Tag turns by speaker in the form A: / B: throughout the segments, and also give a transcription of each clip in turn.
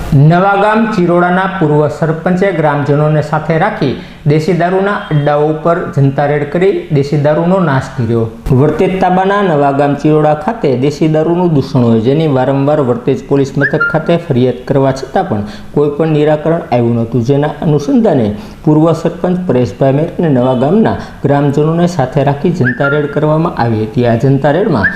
A: નવાગામ ચિરોડાના પૂર્વ સરપંચે ગ્રામજનોને સાથે રાખી દેશી દારૂના અડ્ડાઓ ઉપર જનતા રેડ કરી દેશી દારૂનો નાશ કર્યો। વર્તેજ તાબાના નવાગામ ચિરોડા ખાતે દેશી દારૂનું દૂષણ હોય જેની વારંવાર વર્તેજ પોલીસ મથક ખાતે ફરિયાદ કરવા છતાં પણ કોઈ પણ નિરાકરણ આવ્યું નહોતું, જેના અનુસંધાને પૂર્વ સરપંચ પરેશભાઈ મેર અને નવાગામના ગ્રામજનોને સાથે રાખી જનતા રેડ કરવામાં આવી હતી। આ જનતા રેડમાં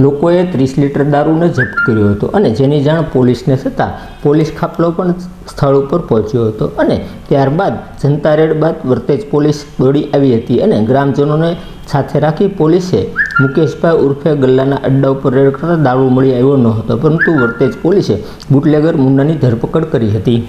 A: લોકોએ 30 લીટર દારૂને જપ્ત કર્યો હતો અને જેની જાણ પોલીસને થતાં પોલીસ કાફલો પણ સ્થળ ઉપર પહોંચ્યો હતો અને ત્યારબાદ જનતા રેડ બાદ વર્તેજ પોલીસ દોડી આવી હતી અને ગ્રામજનોને સાથે રાખી પોલીસે મુકેશભાઈ ઉર્ફે ગલ્લાના અડ્ડા ઉપર રેડ કરતા દારૂ મળી આવ્યો ન હતો, પરંતુ વર્તેજ પોલીસે બુટલેગર મુન્નાની ધરપકડ કરી હતી।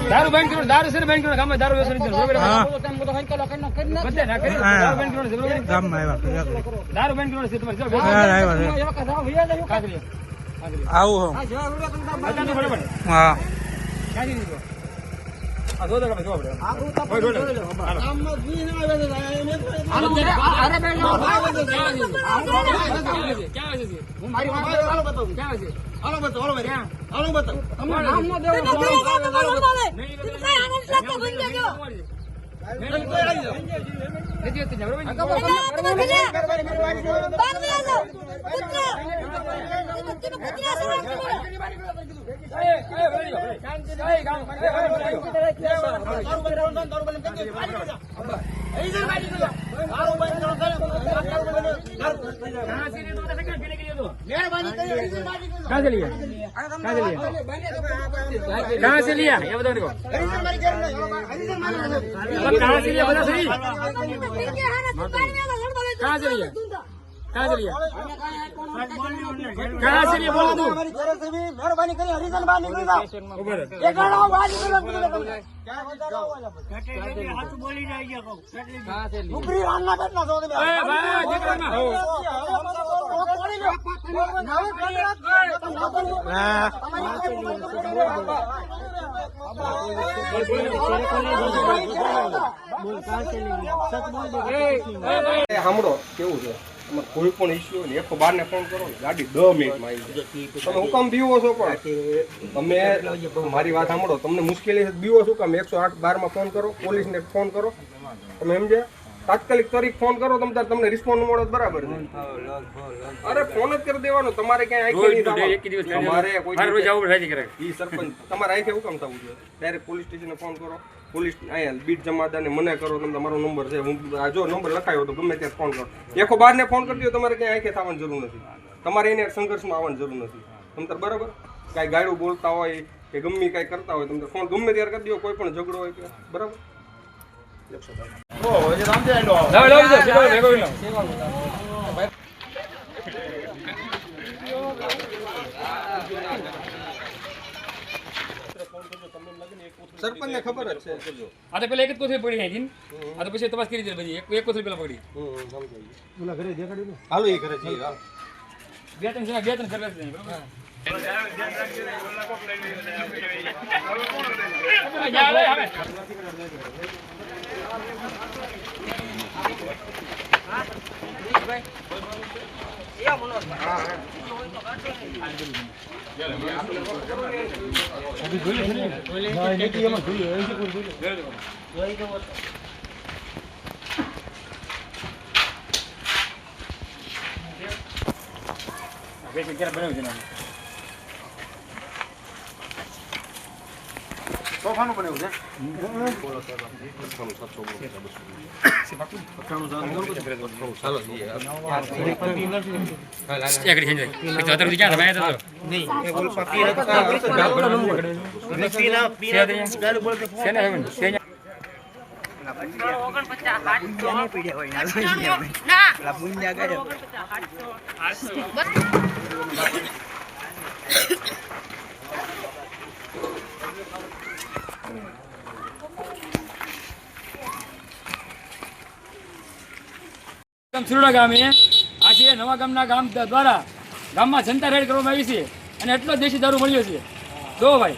B: दारू बैंड करो, दारू से बैंड करो, गाम में दारू व्यसन करो, बरोबर है। बच्चे ना करे, दारू बैंड करो, बरोबर है। गाम में आया, दारू बैंड करो से तुम्हारे सब आओ हो बता दो बरोबर। हां क्या जी दो आ दो दगा में जो बड़े ओए दो गाम में जी ना आवे अरे बैंड क्या है जी हमारी बात हालो बताओ क्या है जी हालो बताओ हालो मेरे हालो बताओ हम नाम न दे नहीं काय आनंद लगता बन जाओ नहीं कोई आई जाओ नहीं देते ना बरोबर कहाँ से लिया ये बताओ देखो कहाँ से लिया बता सही कहाँ से लिया कहाँ से लिया कहाँ से लिया बोलो तू
C: मेहरबानी करी हरिजन बाहर निकल जाओ एक बार बाहर निकल क्या बोलता रहो हाथ बोली जाएगी कहाँ से लिया ऊपरी रान्ना बैठना सो दे
B: ए भाई देखो ना
D: સાંભળો કેવું છે કોઈ પણ ઇસ્યુ ને 112 ને ફોન કરો, ગાડી 10 મિનિટમાં આવી જાય। તમે હુકમ બીવો છો પણ તમે મારી વાત સાંભળો, તમને મુશ્કેલી છે બીવો છો કામ 108 12 ફોન કરો, પોલીસને ફોન કરો, તમે સમજ્યા? તાત્કાલિક તારીખ ફોન કરો તમને રિસ્પોન્ડ મળે બરાબર છે। અરે ફોન જ કરી દેવાનો, તમારે ક્યાંય તમારે કોઈ ઈ સરપંચ તમારે અહીંથી હુકમ થવું જોઈએ, ડાયરેક્ટ પોલીસ સ્ટેશને ફોન કરો, પોલીસ અહીંયા બીટ જમાદારને મને કરો, તમે તમારો નંબર છે, હું આ જો નંબર લખાયો તો ગમે ત્યાં ફોન કરો, 112 ને ફોન કરી દો, તમારે ક્યાંય આંખે થવાની જરૂર નથી, તમારે એને સંઘર્ષમાં આવવાની જરૂર નથી, તમે બરાબર કાંઈ ગાડું બોલતા હોય કે ગમે કાંઈ કરતા હોય તમે ફોન ગમે ત્યારે કરી દો, કોઈ પણ ઝઘડો હોય કે બરાબર। સરપંચ ને ખબર જ છે
B: આ તો પેલા એક જ કોથળી પડી હતી આ તો પછી તપાસ કરી છે બધી એક કોથળી પેલા પડી
D: ઓલા ઘરે દેખાડી દો હાલો એ ઘરે જઈએ હાલો
B: બે ત્રણ સર્વિસ નહીં બરોબર
D: સોફાનું બનાવ્યું છે
E: ના ગામ સિરોડા ગામે આજે નવા ગામના ગામ દ્વારા ગામમાં જનતા રેડ કરવામાં આવી છે અને એટલો દેશી દારૂ મળ્યો છે. જો ભાઈ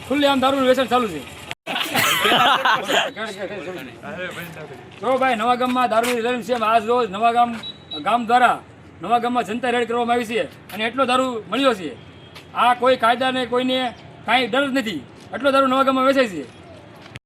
E: ખુલ્લે આમ દારૂનું વેચાણ ચાલુ છે. જો ભાઈ નવા ગામમાં દારૂની લડાઈ છે. આજ રોજ નવા ગામ દ્વારા નવા ગામમાં જનતા રેડ કરવામાં આવી છે અને એટલો દારૂ મળ્યો છે. આ કોઈ કાયદાને કોઈને કાંઈ ડર જ નથી. એટલો દારૂ નવા ગામમાં વેચાય છે.